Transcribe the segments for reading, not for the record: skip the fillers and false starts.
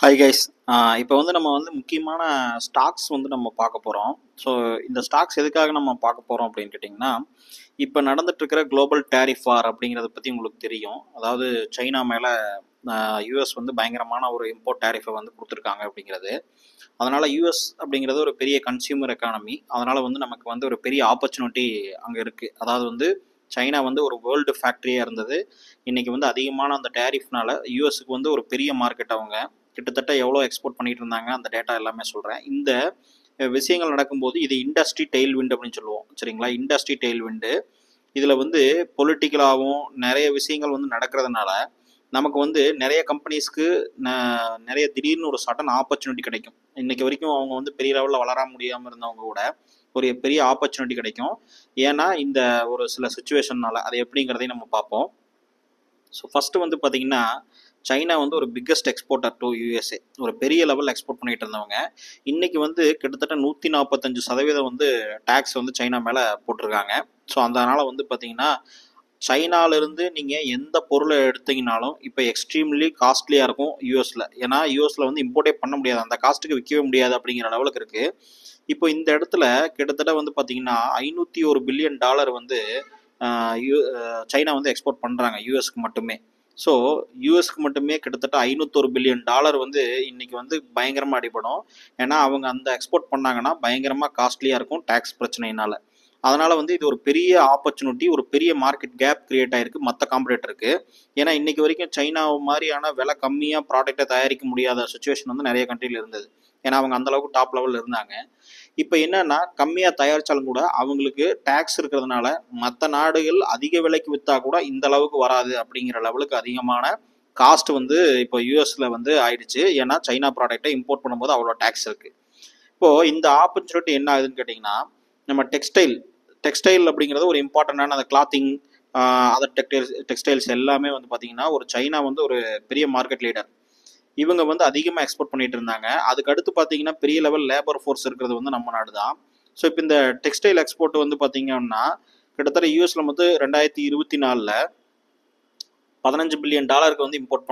Hi guys. இப்போ வந்து நம்ம வந்து முக்கியமான ஸ்டாக்ஸ் வந்து நம்ம பார்க்க போகிறோம். ஸோ இந்த ஸ்டாக்ஸ் எதுக்காக நம்ம பார்க்க போகிறோம் அப்படின்னு கேட்டிங்கன்னா, இப்போ நடந்துட்டு இருக்கிற குளோபல் டேரிஃப் வார் அப்படிங்கிறத பற்றி உங்களுக்கு தெரியும். அதாவது சைனா மேலே யூஎஸ் வந்து பயங்கரமான ஒரு இம்போர்ட் டேரிஃபை வந்து கொடுத்துருக்காங்க அப்படிங்கிறது. அதனால் யூஎஸ் அப்படிங்கிறது ஒரு பெரிய கன்சியூமர் எக்கானமி. அதனால் வந்து நமக்கு வந்து ஒரு பெரிய ஆப்பர்ச்சுனிட்டி அங்கே இருக்குது. அதாவது வந்து சைனா வந்து ஒரு வேர்ல்டு ஃபேக்ட்ரியாக இருந்தது. இன்றைக்கி வந்து அதிகமான அந்த டேரிஃப்னால யூஎஸ்க்கு வந்து ஒரு பெரிய மார்க்கெட். அவங்க கிட்டத்தட்ட எவ்வளோ எக்ஸ்போர்ட் பண்ணிட்டு இருந்தாங்க அந்த டேட்டா எல்லாமே சொல்கிறேன். இந்த விஷயங்கள் நடக்கும்போது இது இண்டஸ்ட்ரி டெயில் விண்டு அப்படின்னு சொல்லுவோம். சரிங்களா, இண்டஸ்ட்ரி டெயில் விண்டு. இதில் வந்து பொலிட்டிக்கலாகவும் நிறைய விஷயங்கள் வந்து நடக்கிறதுனால நமக்கு வந்து நிறைய கம்பெனிஸ்க்கு நிறைய திடீர்னு ஒரு சடன் ஆப்பர்ச்சுனிட்டி கிடைக்கும். இன்னைக்கு வரைக்கும் அவங்க வந்து பெரிய லெவலில் வளர முடியாமல் இருந்தவங்க கூட ஒரு பெரிய ஆப்பர்ச்சுனிட்டி கிடைக்கும். ஏன்னா இந்த ஒரு சில சுச்சுவேஷன்னால அது எப்படிங்கிறதையும் நம்ம பார்ப்போம். ஸோ ஃபஸ்ட்டு வந்து பார்த்தீங்கன்னா, சைனா வந்து ஒரு பிக்கஸ்ட் எக்ஸ்போர்ட்டர் டு யூஎஸ்ஏ. ஒரு பெரிய லெவலில் எக்ஸ்போர்ட் பண்ணிட்டு இருந்தவங்க இன்னைக்கு வந்து கிட்டத்தட்ட 145% வந்து டேக்ஸ் வந்து சைனா மேலே போட்டிருக்காங்க. ஸோ அதனால் வந்து பார்த்தீங்கன்னா, சைனாவிலேருந்து நீங்கள் எந்த பொருளை எடுத்தீங்கனாலும் இப்போ எக்ஸ்ட்ரீம்லி காஸ்ட்லியாக இருக்கும் யூஎஸில். ஏன்னா யூஎஸில் வந்து இம்போர்ட்டே பண்ண முடியாது, அந்த காஸ்ட்டுக்கு விற்கவே முடியாது அப்படிங்கிற லெவலுக்கு இருக்குது. இப்போ இந்த இடத்துல கிட்டத்தட்ட வந்து பார்த்தீங்கன்னா $501 பில்லியன் வந்து சைனா வந்து எக்ஸ்போர்ட் பண்ணுறாங்க யூஎஸ்க்கு மட்டுமே. ஸோ யூஎஸ்க்கு மட்டுமே கிட்டத்தட்ட $501 பில்லியன் வந்து இன்னைக்கு வந்து பயங்கரமாக அடிபடும். ஏன்னா அவங்க அந்த எக்ஸ்போர்ட் பண்ணாங்கன்னா பயங்கரமாக காஸ்ட்லியாக இருக்கும் டேக்ஸ் பிரச்சனையினால. அதனால் வந்து இது ஒரு பெரிய ஆப்பர்ச்சுனிட்டி, ஒரு பெரிய மார்க்கெட் கேப் கிரியேட் ஆகிருக்கு மற்ற காம்படேட்டருக்கு. ஏன்னா இன்னைக்கு வரைக்கும் சைனா மாதிரியான விலை கம்மியாக ப்ராடக்டை தயாரிக்க முடியாத சுச்சுவேஷன் வந்து நிறைய கண்ட்ரியில் இருந்தது. ஏன்னா அவங்க அந்தளவுக்கு டாப் லெவலில் இருந்தாங்க. இப்போ என்னன்னா கம்மியாக தயாரித்தாலும் கூட அவங்களுக்கு டேக்ஸ் இருக்கிறதுனால மற்ற நாடுகள் அதிக விலைக்கு விற்றா கூட இந்த அளவுக்கு வராது அப்படிங்கிற லெவலுக்கு அதிகமான காஸ்ட் வந்து இப்போ யூஎஸில் வந்து ஆயிடுச்சு. ஏன்னா சைனா ப்ராடக்டை இம்போர்ட் பண்ணும்போது அவ்வளோ டேக்ஸ் இருக்குது. இப்போது இந்த ஆப்பர்ச்சுனிட்டி என்ன ஆகுதுன்னு கேட்டிங்கன்னா, நம்ம டெக்ஸ்டைல் அப்படிங்கிறது ஒரு இம்பார்ட்டண்ட்டான அந்த கிளாத்திங், அதர் டெக்ஸ்டைல்ஸ் எல்லாமே வந்து பார்த்திங்கன்னா ஒரு சைனா வந்து ஒரு பெரிய மார்க்கெட் லீடர். இவங்க வந்து அதிகமாக எக்ஸ்போர்ட் பண்ணிட்டு இருந்தாங்க. அதுக்கு அடுத்து பார்த்தீங்கன்னா பெரிய லெவல் லேபர் ஃபோர்ஸ் இருக்கிறது வந்து நம்ம நாடு தான். ஸோ இப்போ இந்த டெக்ஸ்டைல் எக்ஸ்போர்ட் வந்து பார்த்தீங்கன்னா கிட்டத்தட்ட யூஎஸில் வந்து 2024 $15 பில்லியன் வந்து இம்போர்ட்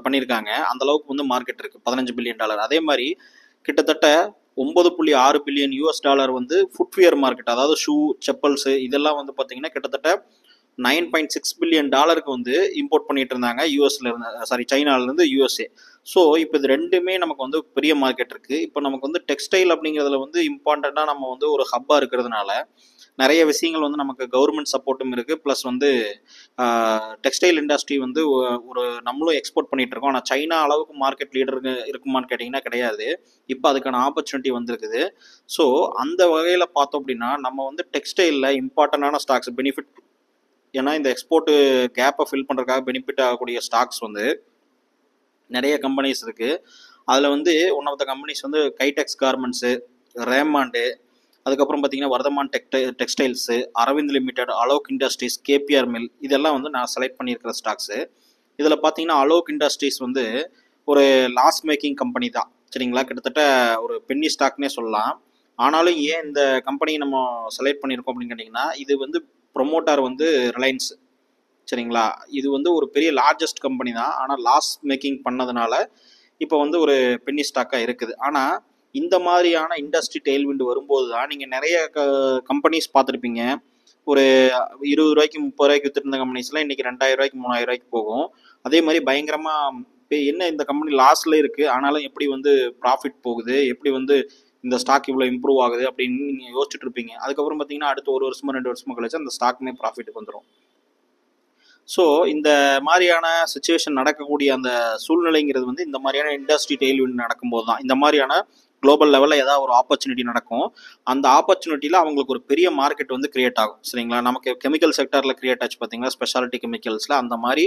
பண்ணியிருக்காங்க. அந்த அளவுக்கு வந்து மார்க்கெட் இருக்குது, $15 பில்லியன். அதே மாதிரி கிட்டத்தட்ட $9.6 பில்லியன் வந்து ஃபுட்வியர் மார்க்கெட், அதாவது ஷூ, செப்பல்ஸு இதெல்லாம் வந்து பார்த்தீங்கன்னா கிட்டத்தட்ட $9.6 பில்லியன் வந்து இம்போர்ட் பண்ணிட்டு இருந்தாங்க சைனாலேருந்து யூஎஸ்ஏ. ஸோ இப்போ இது ரெண்டுமே நமக்கு வந்து பெரிய மார்க்கெட் இருக்குது. இப்போ நமக்கு வந்து டெக்ஸ்டைல் அப்படிங்கிறதுல வந்து இம்பார்ட்டண்ட்டாக நம்ம வந்து ஒரு ஹப்பாக இருக்கிறதுனால நிறைய விஷயங்கள் வந்து நமக்கு கவர்மெண்ட் சப்போர்ட்டும் இருக்குது. ப்ளஸ் வந்து டெக்ஸ்டைல் இண்டஸ்ட்ரி வந்து ஒரு நம்மளும் எக்ஸ்போர்ட் பண்ணிட்டு இருக்கோம். ஆனால் சைனா அளவுக்கு மார்க்கெட் லீடருக்கு இருக்குமான்னு கேட்டிங்கன்னா கிடையாது. இப்போ அதுக்கான ஆப்பர்ச்சுனிட்டி வந்திருக்குது. ஸோ அந்த வகையில் பார்த்தோம் அப்படின்னா நம்ம வந்து டெக்ஸ்டைலில் இம்பார்ட்டண்டான ஸ்டாக்ஸ் பெனிஃபிட், ஏன்னா இந்த எக்ஸ்போர்ட்டு கேப்பை ஃபில் பண்ணுறதுக்காக பெனிஃபிட் ஆகக்கூடிய ஸ்டாக்ஸ் வந்து நிறைய கம்பெனிஸ் இருக்குது. அதில் வந்து ஒன் ஆஃப் த கம்பெனிஸ் வந்து கைடெக்ஸ் கார்மெண்ட்ஸு, ரேமாண்டு, அதுக்கப்புறம் பார்த்தீங்கன்னா Vardhman textiles, Arvind limited, Alok industries, KPR mill, இதெல்லாம் வந்து நான் செலக்ட் பண்ணியிருக்கிற ஸ்டாக்ஸு. இதில் பார்த்தீங்கன்னா அலோக் இண்டஸ்ட்ரீஸ் வந்து ஒரு லாஸ் மேக்கிங் கம்பெனி தான். சரிங்களா, கிட்டத்தட்ட ஒரு பென்னி ஸ்டாக்னே சொல்லலாம். ஆனாலும் ஏன் இந்த கம்பெனி நம்ம செலக்ட் பண்ணியிருக்கோம் அப்படின்னு கேட்டிங்கன்னா, இது வந்து ப்ரொமோட்டர் வந்து ரிலையன்ஸ். சரிங்களா, இது வந்து ஒரு பெரிய லார்ஜஸ்ட் கம்பெனி தான். ஆனால் லாஸ் மேக்கிங் பண்ணதுனால இப்போ வந்து ஒரு பென்னி ஸ்டாக்காக இருக்குது. ஆனால் இந்த மாதிரியான இண்டஸ்ட்ரி டெயில்விண்ட் வரும்போது தான் நீங்கள் நிறைய கம்பெனிஸ் பார்த்துருப்பீங்க. ஒரு $20, $30 வித்துருந்த கம்பெனிஸ்லாம் இன்றைக்கி $2000, $3000 போகும். அதே மாதிரி பயங்கரமாக என்ன இந்த கம்பெனி லாஸில் இருக்குது ஆனாலும் எப்படி வந்து ப்ராஃபிட் போகுது, எப்படி வந்து இந்த ஸ்டாக் இவ்வளோ இம்ப்ரூவ் ஆகுது அப்படின்னு நீங்கள் யோசிச்சுட்டு இருப்பீங்க. அதுக்கப்புறம் பார்த்தீங்கன்னா அடுத்த 1 வருஷமோ 2 வருஷமோ கழிச்சு அந்த ஸ்டாக்குமே ப்ராஃபிட்டுக்கு வந்துடும். ஸோ இந்த மாதிரியான சுச்சுவேஷன் நடக்கக்கூடிய அந்த சூழ்நிலைங்கிறது வந்து இந்த மாதிரியான இண்டஸ்ட்ரி டெயில்விண்ட் நடக்கும்போது தான் இந்த மாதிரியான குளோபல் லெவலில் ஏதாவது ஒரு ஆப்பர்ச்சுனிட்டி நடக்கும். அந்த ஆப்பர்ச்சுனிட்டியில் அவங்களுக்கு ஒரு பெரிய மார்க்கெட் வந்து கிரியேட் ஆகும். சரிங்களா, நமக்கு கெமிக்கல் செக்டரில் கிரியேட் ஆச்சு பார்த்தீங்களா, ஸ்பெஷாலிட்டி கெமிக்கல்ஸில் அந்த மாதிரி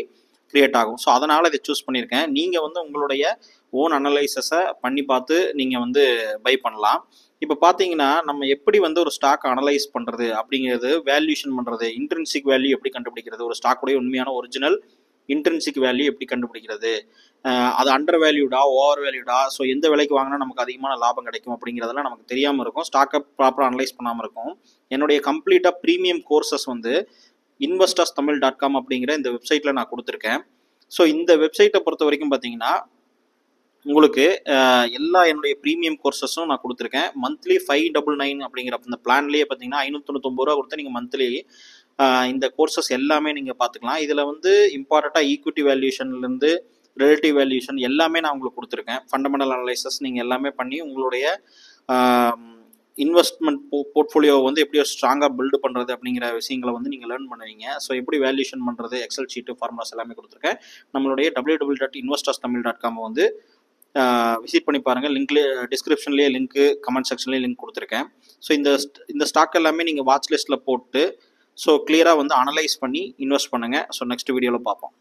கிரியேட் ஆகும். ஸோ அதனால் இதை சூஸ் பண்ணியிருக்கேன். நீங்கள் வந்து உங்களுடைய ஓன் அனலைசஸை பண்ணி பார்த்து நீங்கள் வந்து பை பண்ணலாம். இப்போ பார்த்தீங்கன்னா நம்ம எப்படி வந்து ஒரு ஸ்டாக் அனலைஸ் பண்ணுறது அப்படிங்கிறது, வேல்யூஷன் பண்ணுறது, இன்ட்ரின்சிக் வேல்யூ எப்படி கண்டுபிடிக்கிறது, ஒரு ஸ்டாக்குடைய உண்மையான ஒரிஜினல் இன்ட்ரின்சிக் வேல்யூ எப்படி கண்டுபிடிக்கிறது, அது அண்டர் வேல்யூடா ஓவர் வேல்யூடா, ஸோ எந்த விலைக்கு வாங்கினா நமக்கு அதிகமான லாபம் கிடைக்கும் அப்படிங்கிறதெல்லாம் நமக்கு தெரியாமல் இருக்கும். ஸ்டாக்கை ப்ராப்பராக அனலைஸ் பண்ணாமல் இருக்கும். என்னுடைய கம்ப்ளீட்டாக ப்ரீமியம் கோர்சஸ் வந்து investorstamil.com அப்படிங்கிற இந்த வெப்சைட்டில் நான் கொடுத்துருக்கேன். ஸோ இந்த வெப்சைட்டை பொறுத்த வரைக்கும் பார்த்தீங்கன்னா உங்களுக்கு எல்லா என்னுடைய ப்ரீமியம் கோர்சஸும் நான் கொடுத்துருக்கேன். மந்த்லி 599 அப்படிங்கிற அந்த பிளான்லேயே பார்த்தீங்கன்னா 599 ரூபா கொடுத்து நீங்கள் மந்த்லி இந்த கோர்சஸ் எல்லாமே நீங்கள் பார்த்துக்கலாம். இதில் வந்து இம்பார்ட்டண்ட்டாக ஈக்விட்டி வேல்யூஷன்லேருந்து ரிலேட்டிவ் வேல்யூஷன் எல்லாமே நான் உங்களுக்கு கொடுத்துருக்கேன். ஃபண்டமெண்டல் அனலைசஸ் நீங்கள் எல்லாமே பண்ணி உங்களுடைய இன்வெஸ்ட்மெண்ட் போர்ட்ஃபோலியோ வந்து எப்படியோ ஸ்ட்ராங்காக பில்டு பண்ணுறது அப்படிங்கிற விஷயங்களை வந்து நீங்கள் லேர்ன் பண்ணுவீங்க. ஸோ எப்படி வேல்யூஷன் பண்ணுறது, எக்ஸல் ஷீட்டு, ஃபார்முலாஸ் எல்லாமே கொடுத்துருக்கேன். நம்மளுடைய www.investorstamil.com வந்து விசிட் பண்ணி பாருங்கள். லிங்க்லேயே டிஸ்கிரிப்ஷன்லேயே லிங்க்கு, கமெண்ட் செக்ஷன்லேயே லிங்க் கொடுத்துருக்கேன். ஸோ இந்த ஸ்டாக் எல்லாமே நீங்கள் வாட்ச் லிஸ்ட்டில் போட்டு ஸோ கிளியராக வந்து அனலைஸ் பண்ணி இன்வெஸ்ட் பண்ணுங்கள். ஸோ நெக்ஸ்ட் வீடியோவில் பார்ப்போம்.